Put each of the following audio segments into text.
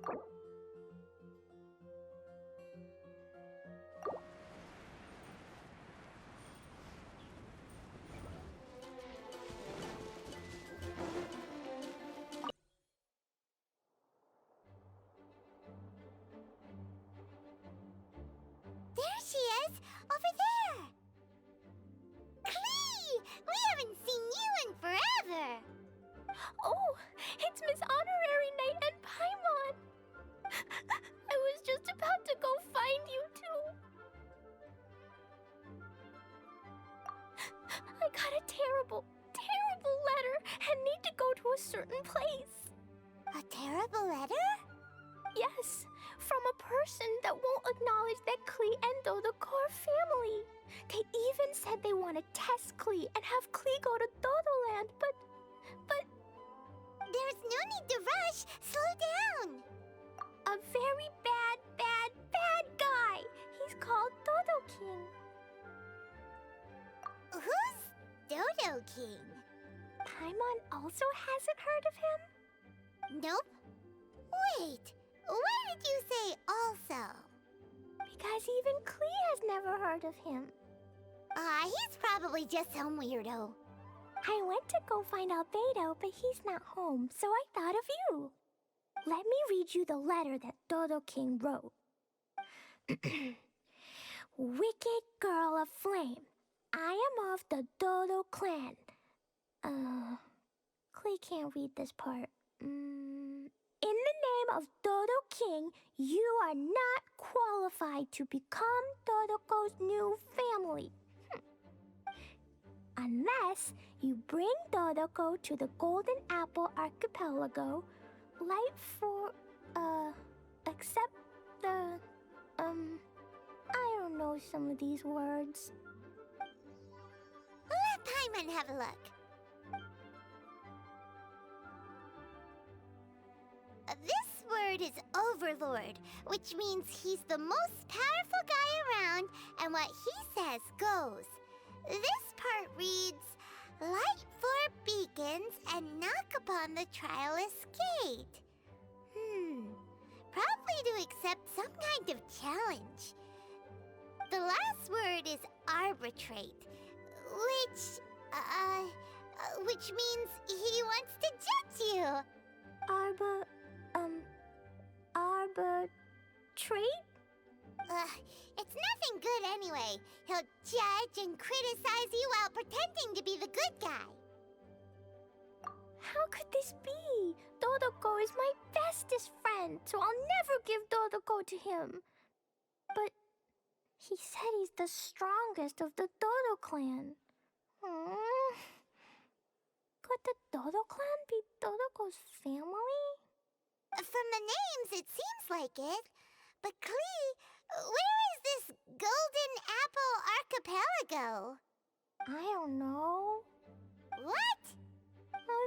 There she is! Over there! Klee! We haven't seen you in forever! Oh, it's Miss Honorary Knight and Paimon! I was just about to go find you too. I got a terrible letter and need to go to a certain place. A terrible letter? Yes, from a person that won't acknowledge that Klee and Dodoko are family. They even said they want to test Klee and have Klee go to Dodoland, but... There's no need to rush. Slow down. A very bad guy. He's called Dodo King. Who's Dodo King? Paimon also hasn't heard of him? Nope. Wait, why did you say also? Because even Klee has never heard of him. He's probably just some weirdo. I went to go find Albedo, but he's not home, so I thought of you. Let me read you the letter that Dodo King wrote. Wicked girl of flame, I am of the Dodo clan. Klee can't read this part. In the name of Dodo King, you are not qualified to become Dodoko's new family. Unless you bring Dodoko to the Golden Apple Archipelago, except the, I don't know some of these words. Let Paimon have a look. This word is Overlord, which means he's the most powerful guy around, and what he says goes. This part reads, light 4 beacons and knock upon the trialist gate. Probably to accept some kind of challenge. The last word is arbitrate, which means he wants to judge you. Arbitrate? It's nothing good anyway. He'll judge and criticize you while pretending to be the good guy. How could this be? Dodoko is my bestest friend, so I'll never give Dodoko to him. But he said he's the strongest of the Dodo clan. Could the Dodo clan be Dodoko's family? From the names, it seems like it. But Klee, where is this Golden Apple Archipelago? I don't know. What?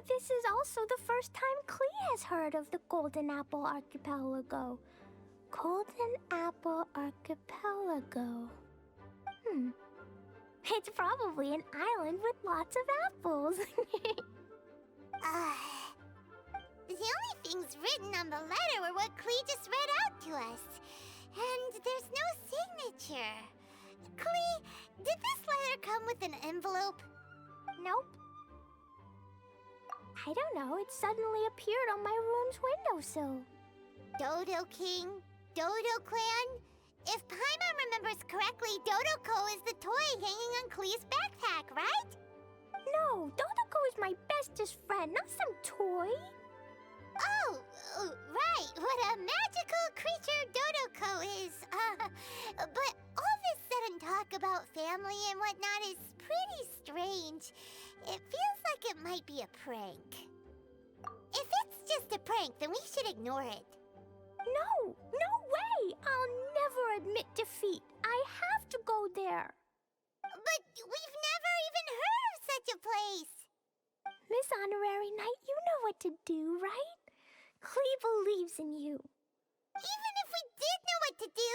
This is also the first time Klee has heard of the Golden Apple Archipelago. Golden Apple Archipelago. It's probably an island with lots of apples. The only things written on the letter were what Klee just read out to us. And there's no signature. Klee, did this letter come with an envelope? Nope. I don't know, it suddenly appeared on my room's windowsill. Dodo King, Dodo Clan? If Paimon remembers correctly, Dodoko is the toy hanging on Klee's backpack, right? No, Dodoko is my bestest friend, not some toy. Oh, right, what a magical creature Dodoko is. But all this sudden talk about family and whatnot is pretty strange. It feels like it might be a prank. If it's just a prank, then we should ignore it. No way! I'll never admit defeat. I have to go there. But we've never even heard of such a place. Miss Honorary Knight, you know what to do, right? Klee believes in you. Even if we did know what to do...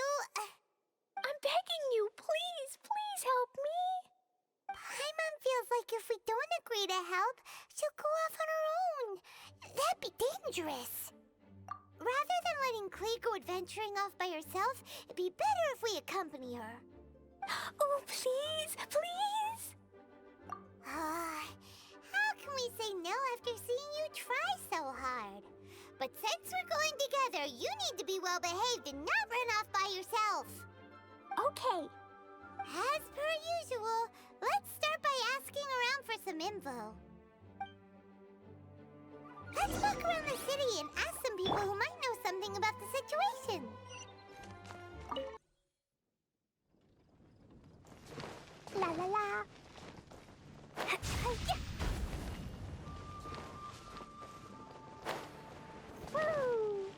I'm begging you, please help me. Paimon feels like if we don't agree to help, she'll go off on her own. That'd be dangerous. Rather than letting to go adventuring off by herself, it'd be better if we accompany her. Oh, please, please! How can we say no after seeing you try so hard? But since we're going together, you need to be well behaved and not run off by yourself. Okay. As per usual, let's start by asking around for some info. Let's look around the city and ask some people who might know something about the situation. La la la. Woo!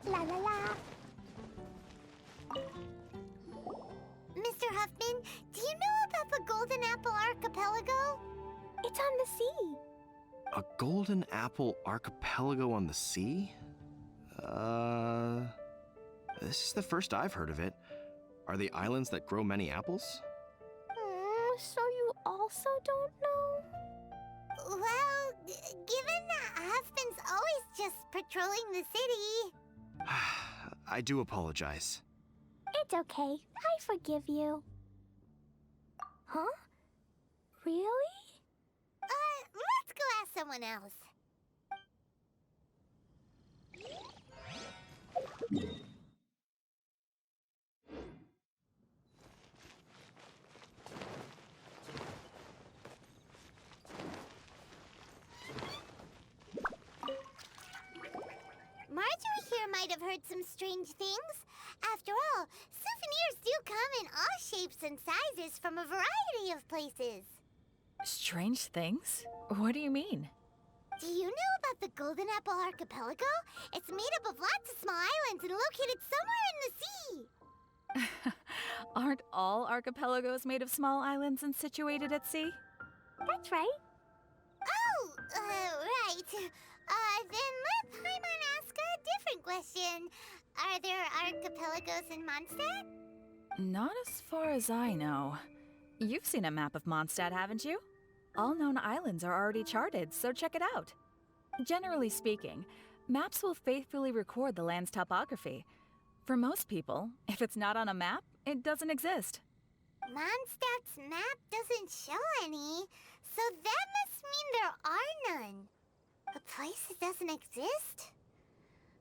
La la la. Mr. Huffman, do you know about the Golden Apple Archipelago? It's on the sea. A golden apple archipelago on the sea? This is the first I've heard of it. Are they islands that grow many apples? So you also don't know? Well, given that Huffman's always just patrolling the city. I do apologize. It's okay. I forgive you. Huh? Really? Let's go ask someone else. Marjorie here might have heard some strange things. After all, souvenirs do come in all shapes and sizes from a variety of places. Strange things? What do you mean? Do you know about the Golden Apple Archipelago? It's made up of lots of small islands and located somewhere in the sea. Aren't all archipelagos made of small islands and situated at sea? That's right. Oh, right. Then let Paimon ask a different question. Are there archipelagos in Mondstadt? Not as far as I know. You've seen a map of Mondstadt, haven't you? All known islands are already charted, so check it out. Generally speaking, maps will faithfully record the land's topography. For most people, if it's not on a map, it doesn't exist. Mondstadt's map doesn't show any, so that must mean there are none. A place that doesn't exist?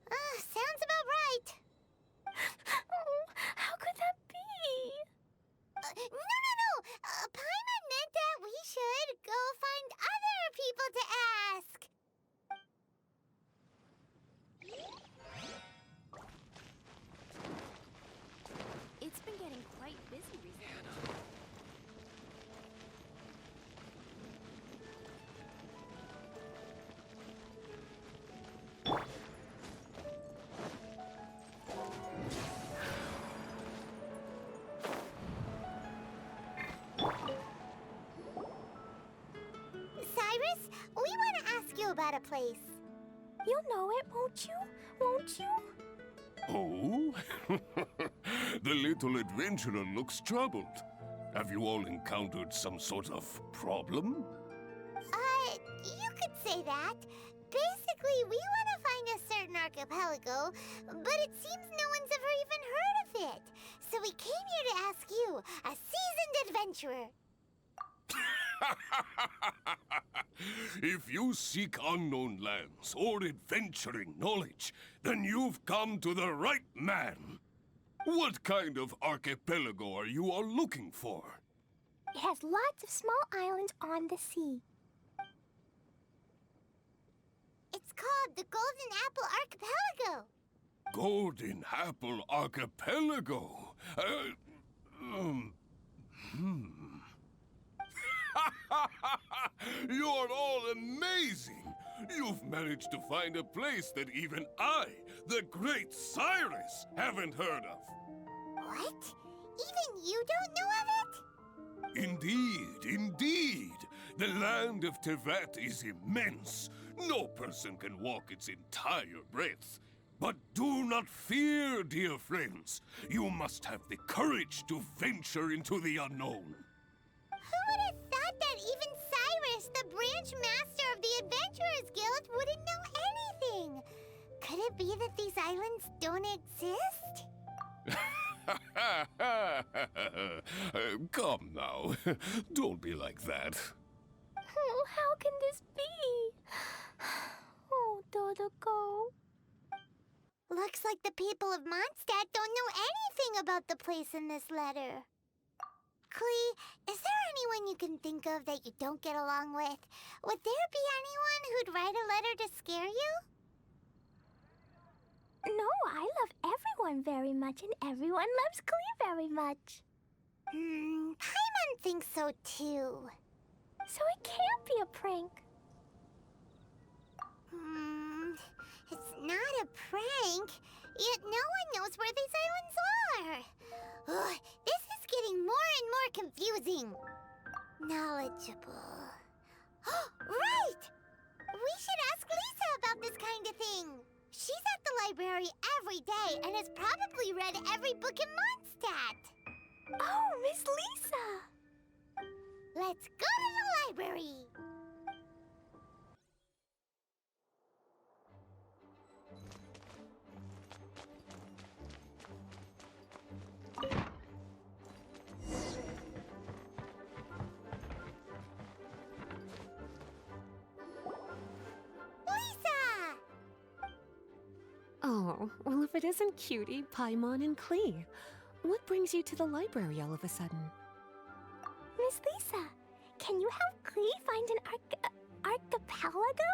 Sounds about right. How could that be? No. Paimon meant that we should go find other people to ask. It's been getting quite busy recently. Cyrus, we want to ask you about a place. You'll know it, won't you? Won't you? Oh? The little adventurer looks troubled. Have you all encountered some sort of problem? You could say that. Basically, we want to find a certain archipelago, but it seems no one's ever even heard of it. So we came here to ask you, a seasoned adventurer. If you seek unknown lands or adventuring knowledge, then you've come to the right man. What kind of archipelago are you all looking for? It has lots of small islands on the sea. It's called the Golden Apple Archipelago. Golden Apple Archipelago? You're all amazing! You've managed to find a place that even I, the great Cyrus, haven't heard of. What? Even you don't know of it? Indeed. The land of Tevat is immense. No person can walk its entire breadth. But do not fear, dear friends. You must have the courage to venture into the unknown. Who would have thought that even Cyrus, the branch master of the Adventurers Guild, wouldn't know anything? Could it be that these islands don't exist? Come now. Don't be like that. Oh, how can this be? Oh, Dodoco. Looks like the people of Mondstadt don't know anything about the place in this letter. Klee, is there anyone you can think of that you don't get along with? Would there be anyone who'd write a letter to scare you? No, I love everyone very much, and everyone loves Klee very much. Paimon thinks so too. So it can't be a prank. It's not a prank, yet no one knows where these islands are. Ugh, this is getting more and more confusing. Knowledgeable. Right! We should ask Lisa about this kind of thing. She's at the library every day and has probably read every book in Mondstadt. Oh, Miss Lisa! Let's go to the library. Lisa! Oh, well, if it isn't Cutie, Paimon, and Klee, what brings you to the library all of a sudden? Miss Lisa, can you help Klee find an archipelago?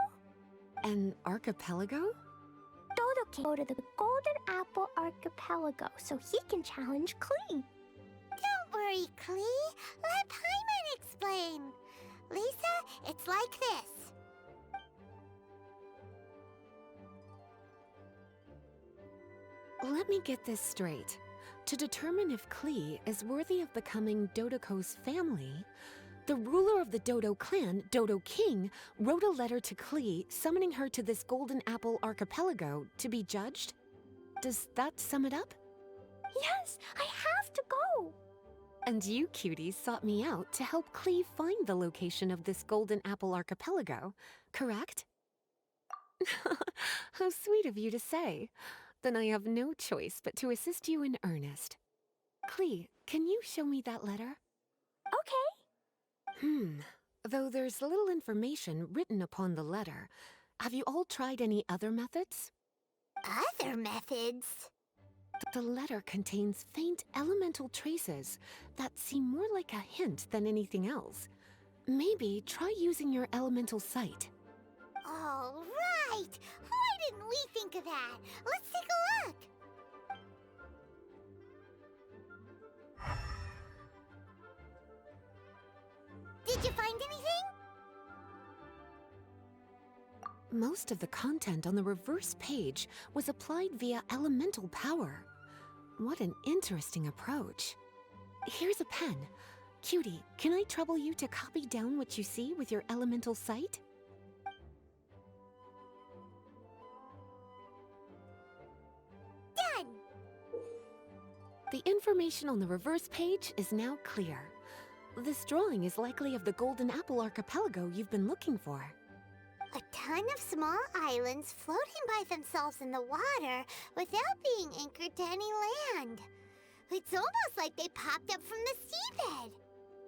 An archipelago? Dodo can go to the Golden Apple Archipelago so he can challenge Klee. Don't worry, Klee. Let Paimon explain. Lisa, it's like this. Let me get this straight. To determine if Klee is worthy of becoming Dodoco's family, the ruler of the Dodo clan, Dodo King, wrote a letter to Klee summoning her to this Golden Apple Archipelago to be judged? Does that sum it up? Yes, I have to go. And you, cuties, sought me out to help Klee find the location of this Golden Apple Archipelago, correct? How sweet of you to say. Then I have no choice but to assist you in earnest. Klee, can you show me that letter? Okay. Though there's little information written upon the letter, have you all tried any other methods? Other methods? The letter contains faint elemental traces that seem more like a hint than anything else. Maybe try using your elemental sight. All right! Why didn't we think of that? Let's take a look! Did you find anything? Most of the content on the reverse page was applied via elemental power. What an interesting approach. Here's a pen. Cutie, can I trouble you to copy down what you see with your elemental sight? Done! The information on the reverse page is now clear. This drawing is likely of the Golden Apple Archipelago you've been looking for. A ton of small islands floating by themselves in the water without being anchored to any land. It's almost like they popped up from the seabed.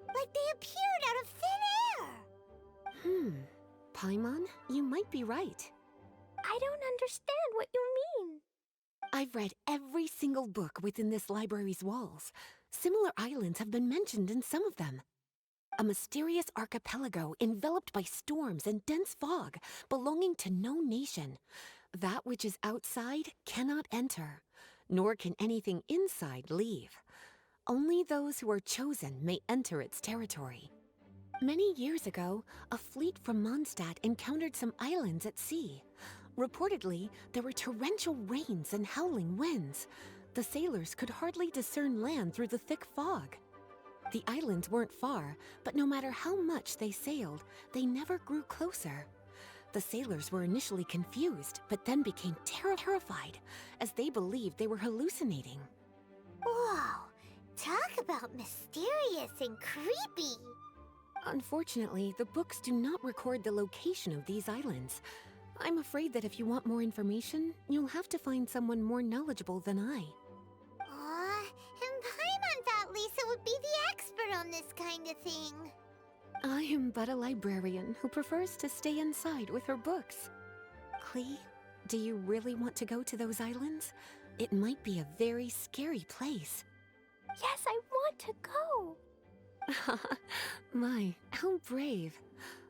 Like they appeared out of thin air. Paimon, you might be right. I don't understand what you mean. I've read every single book within this library's walls. Similar islands have been mentioned in some of them. A mysterious archipelago enveloped by storms and dense fog, belonging to no nation. That which is outside cannot enter, nor can anything inside leave. Only those who are chosen may enter its territory. Many years ago, a fleet from Mondstadt encountered some islands at sea. Reportedly, there were torrential rains and howling winds. The sailors could hardly discern land through the thick fog. The islands weren't far, but no matter how much they sailed, they never grew closer. The sailors were initially confused, but then became terrified, as they believed they were hallucinating. Whoa, talk about mysterious and creepy. Unfortunately, the books do not record the location of these islands. I'm afraid that if you want more information, you'll have to find someone more knowledgeable than I. Aw, and Paimon thought Lisa would be the expert on this kind of thing. I am but a librarian who prefers to stay inside with her books. Klee, do you really want to go to those islands? It might be a very scary place. Yes, I want to go. My, how brave.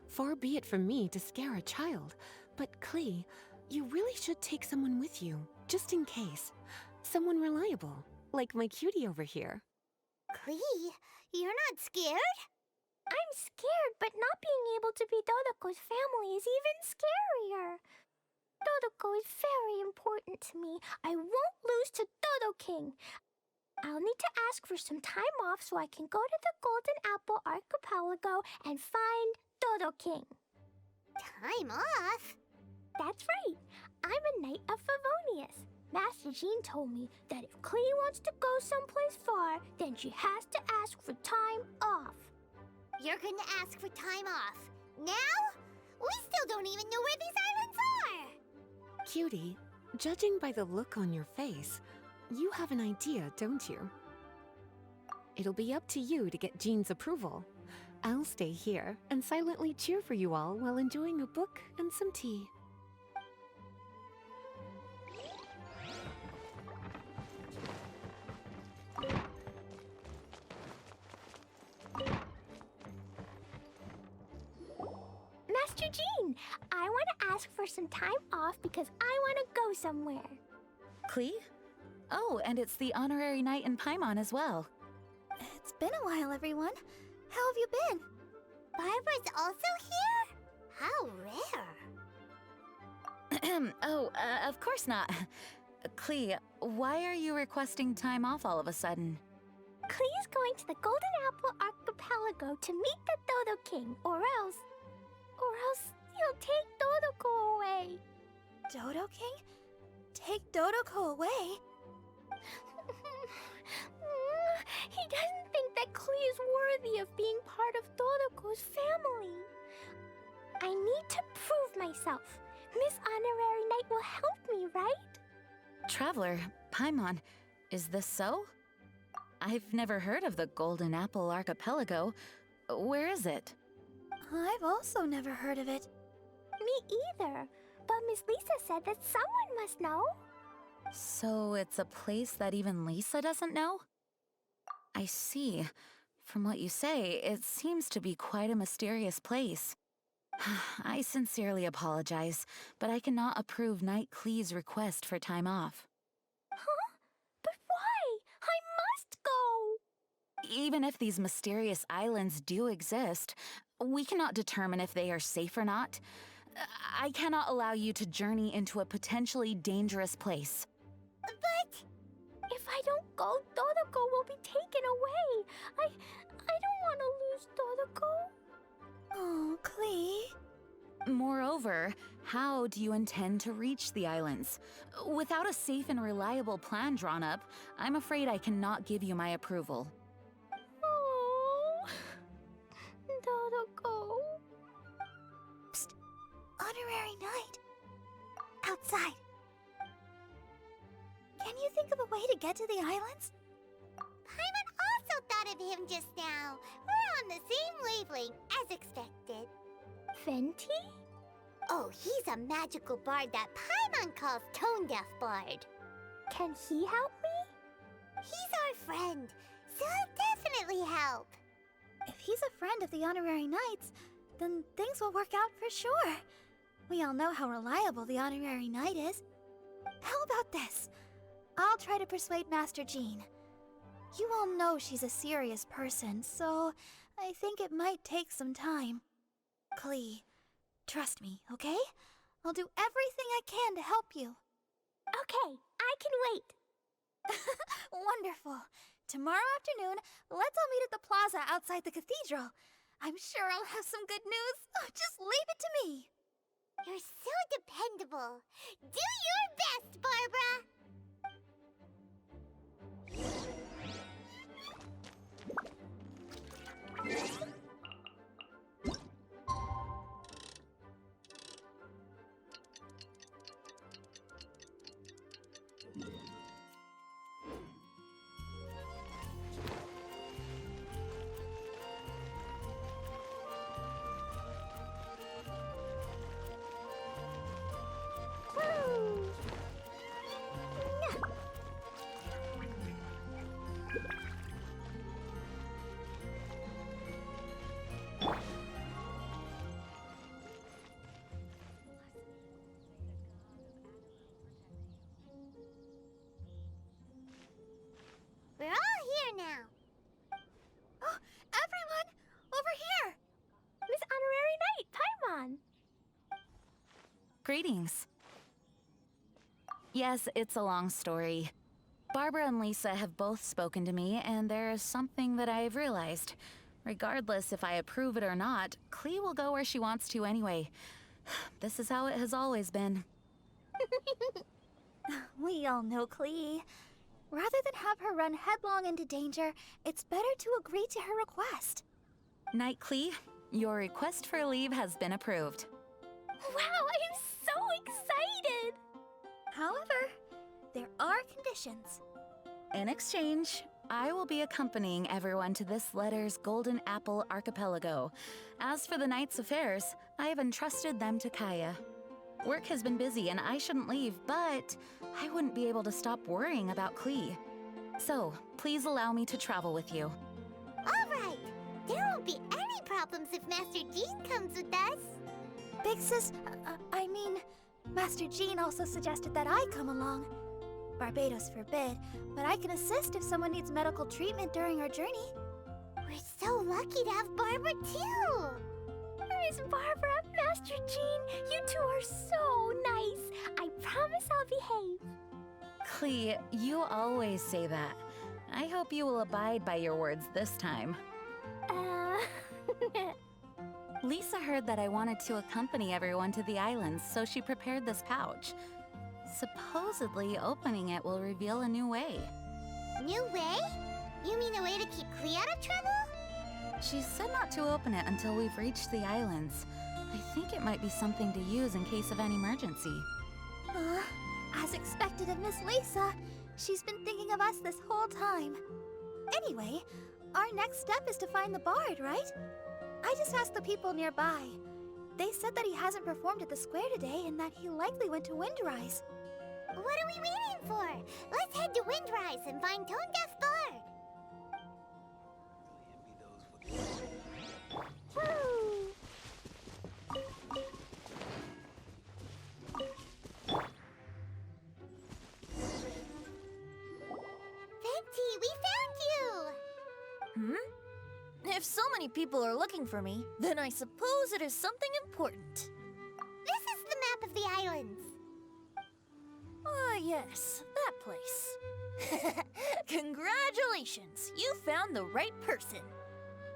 Far be it from me to scare a child, but Klee, you really should take someone with you, just in case. Someone reliable, like my cutie over here. Klee, you're not scared? I'm scared, but not being able to be Dodoko's family is even scarier. Dodoko is very important to me. I won't lose to Dodo King. I'll need to ask for some time off so I can go to the Golden Apple Archipelago and find Dodo King. Time off? That's right. I'm a Knight of Favonius. Master Jean told me that if Klee wants to go someplace far, then she has to ask for time off. You're gonna ask for time off. Now? We still don't even know where these islands are! Cutie, judging by the look on your face, you have an idea, don't you? It'll be up to you to get Jean's approval. I'll stay here and silently cheer for you all while enjoying a book and some tea. Master Jean, I want to ask for some time off because I want to go somewhere. Klee? Oh, and it's the honorary knight in Paimon as well. It's been a while, everyone. How have you been? Barbara's also here? How rare. Of course not. Klee, why are you requesting time off all of a sudden? Klee is going to the Golden Apple Archipelago to meet the Dodo King, or else he'll take Dodoko away. Dodo King? Take Dodoko away? He doesn't think that Klee is worthy of being part of Dodoko's family. I need to prove myself. Miss Honorary Knight will help me, right? Traveler, Paimon, is this so? I've never heard of the Golden Apple Archipelago. Where is it? I've also never heard of it. Me either. But Miss Lisa said that someone must know. So it's a place that even Lisa doesn't know? I see. From what you say, it seems to be quite a mysterious place. I sincerely apologize, but I cannot approve Knight Klee's request for time off. Huh? But why? I must go! Even if these mysterious islands do exist, we cannot determine if they are safe or not. I cannot allow you to journey into a potentially dangerous place. But... if I don't go, Dodoko will be taken away. I don't want to lose Dodoko. Oh, Klee. Moreover, how do you intend to reach the islands? Without a safe and reliable plan drawn up, I'm afraid I cannot give you my approval. Oh, Dodoko. Psst. Honorary Knight. Outside. Can you think of a way to get to the islands? Paimon also thought of him just now. We're on the same wavelength, as expected. Fenty? Oh, he's a magical bard that Paimon calls Tone Deaf Bard. Can he help me? He's our friend, so he'll definitely help. If he's a friend of the Honorary Knights, then things will work out for sure. We all know how reliable the Honorary Knight is. How about this? I'll try to persuade Master Jean. You all know she's a serious person, so I think it might take some time. Klee, trust me, okay? I'll do everything I can to help you. Okay, I can wait. Wonderful. Tomorrow afternoon, let's all meet at the plaza outside the cathedral. I'm sure I'll have some good news. Just leave it to me. You're so dependable. Do your best, Barbara! We're all here now. Oh, everyone! Over here! Miss Honorary Knight, Paimon! Greetings. Yes, it's a long story. Barbara and Lisa have both spoken to me, and there is something that I've realized. Regardless if I approve it or not, Klee will go where she wants to anyway. This is how it has always been. We all know Klee. Rather than have her run headlong into danger, it's better to agree to her request. Knight Klee, your request for leave has been approved. Wow, I'm so excited! However, there are conditions. In exchange, I will be accompanying everyone to this letter's Golden Apple Archipelago. As for the Knight's affairs, I have entrusted them to Kaya. Work has been busy and I shouldn't leave, but I wouldn't be able to stop worrying about Klee. So, please allow me to travel with you. All right. There won't be any problems if Master Jean comes with us. Big Sis, I mean, Master Jean also suggested that I come along. Barbados forbid, but I can assist if someone needs medical treatment during our journey. We're so lucky to have Barbara, too. Miss Barbara, Master Jean, you two are so nice. I promise I'll behave. Klee, you always say that. I hope you will abide by your words this time. Lisa heard that I wanted to accompany everyone to the islands, so she prepared this pouch. Supposedly, opening it will reveal a new way. New way? You mean a way to keep Klee out of trouble? She said not to open it until we've reached the islands. I think it might be something to use in case of an emergency. As expected of Miss Lisa, she's been thinking of us this whole time. Anyway, our next step is to find the bard, right? I just asked the people nearby. They said that he hasn't performed at the square today and that he likely went to Windrise. What are we waiting for? Let's head to Windrise and find Tone Deaf Bard. Venti, we found you! If so many people are looking for me, then I suppose it is something important. This is the map of the islands. Ah, yes, that place. Congratulations! You found the right person.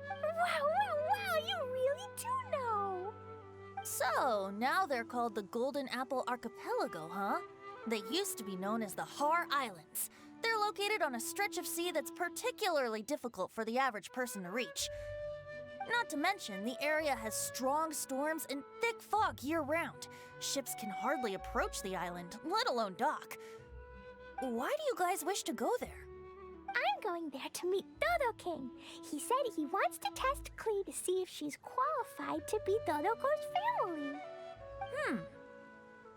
Wow, you really do know. So, now they're called the Golden Apple Archipelago, huh? They used to be known as the Har Islands. They're located on a stretch of sea that's particularly difficult for the average person to reach. Not to mention, the area has strong storms and thick fog year-round. Ships can hardly approach the island, let alone dock. Why do you guys wish to go there? I'm going there to meet Dodo King. He said he wants to test Klee to see if she's qualified to be Dodoko's family.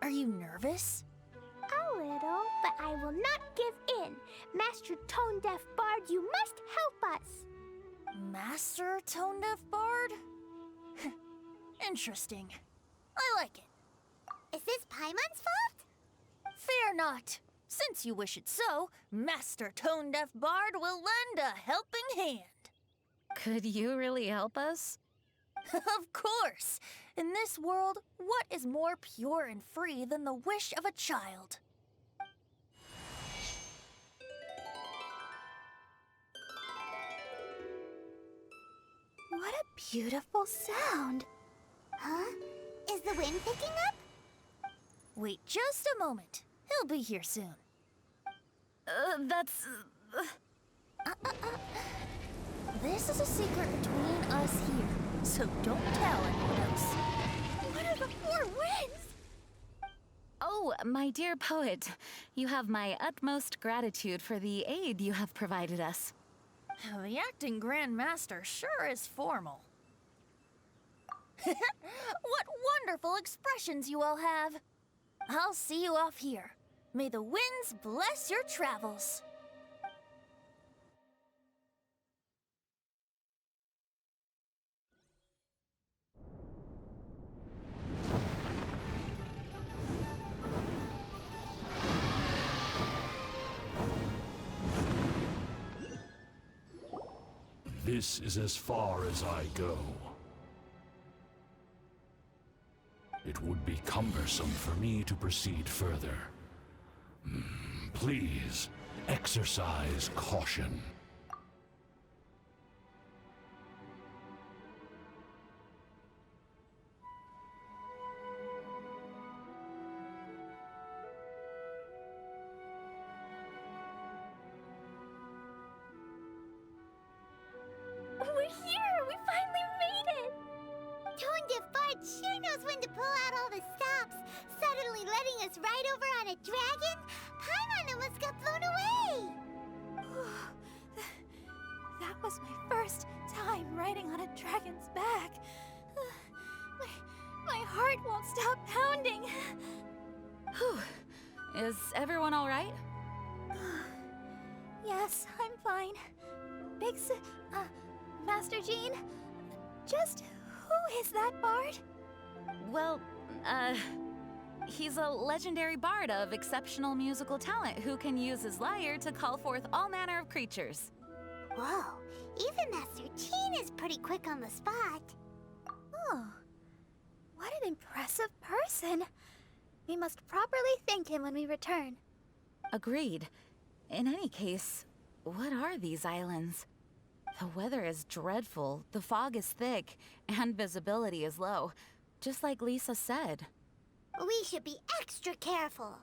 Are you nervous? A little, but I will not give in. Master Tone Deaf Bard, you must help us. Master Tone Deaf Bard? Interesting. I like it. Is this Paimon's fault? Fear not. Since you wish it so, Master Tone Deaf Bard will lend a helping hand. Could you really help us? Of course! In this world, what is more pure and free than the wish of a child? What a beautiful sound. Huh? Is the wind picking up? Wait just a moment. He'll be here soon. This is a secret between us here, so don't tell anyone else. What are the four winds? Oh, my dear poet, you have my utmost gratitude for the aid you have provided us. The acting Grand Master sure is formal. What wonderful expressions you all have. I'll see you off here. May the winds bless your travels. This is as far as I go. It would be cumbersome for me to proceed further. Please, exercise caution. We're here! We finally made it! Tone Defart sure knows when to pull out all the stops, suddenly letting us ride over on a dragon. Paimon almost got blown away! That was my first time riding on a dragon's back. My heart won't stop pounding. Whew. Is everyone all right? Yes, I'm fine. Master Jean, just who is that bard? Well, he's a legendary bard of exceptional musical talent who can use his lyre to call forth all manner of creatures. Whoa, even Master Jean is pretty quick on the spot. Oh, what an impressive person. We must properly thank him when we return. Agreed. In any case, what are these islands? The weather is dreadful, the fog is thick, and visibility is low, just like Lisa said. We should be extra careful.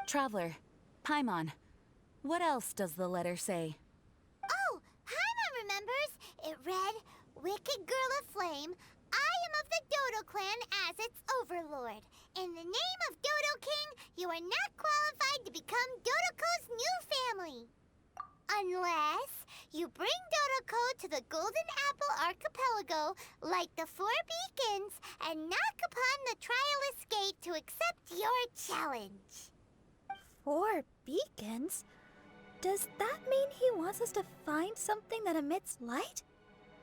Traveler, Paimon, what else does the letter say? Oh, Paimon remembers. It read, Wicked Girl of Flame, I am of the Dodo clan as its overlord. In the name of Dodo King, you are not qualified to become Dodoco's new family. Unless you bring Dodoko to the Golden Apple Archipelago, light the 4 beacons, and knock upon the Trialist Gate to accept your challenge. 4 beacons? Does that mean he wants us to find something that emits light?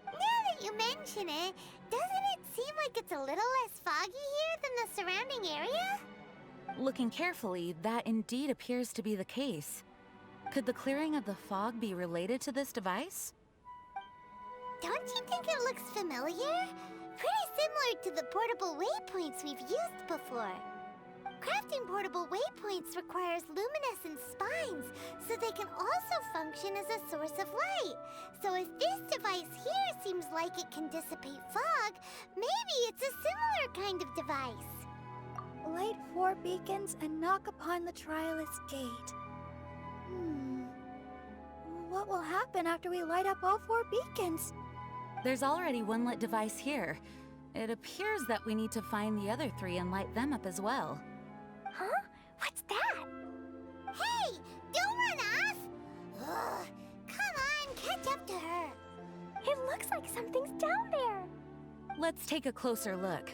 Now that you mention it, doesn't it seem like it's a little less foggy here than the surrounding area? Looking carefully, that indeed appears to be the case. Could the clearing of the fog be related to this device? Don't you think it looks familiar? Pretty similar to the portable waypoints we've used before. Crafting portable waypoints requires luminescent spines, so they can also function as a source of light. So if this device here seems like it can dissipate fog, maybe it's a similar kind of device. Light 4 beacons and knock upon the Trialist Gate. What will happen after we light up all 4 beacons? There's already one lit device here. It appears that we need to find the other 3 and light them up as well. Huh? What's that? Hey, don't run off! Ugh, come on, catch up to her. It looks like something's down there. Let's take a closer look.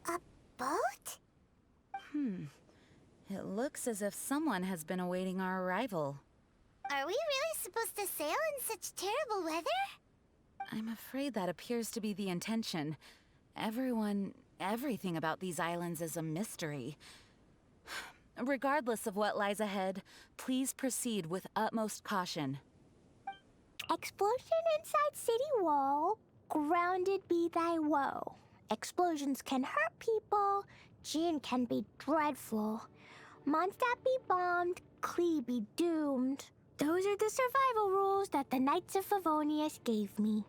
A boat? It looks as if someone has been awaiting our arrival. Are we really supposed to sail in such terrible weather? I'm afraid that appears to be the intention. Everything about these islands is a mystery. Regardless of what lies ahead, please proceed with utmost caution. Explosion inside city wall, grounded be thy woe. Explosions can hurt people. Jean can be dreadful. Mondstadt be bombed. Klee be doomed. Those are the survival rules that the Knights of Favonius gave me.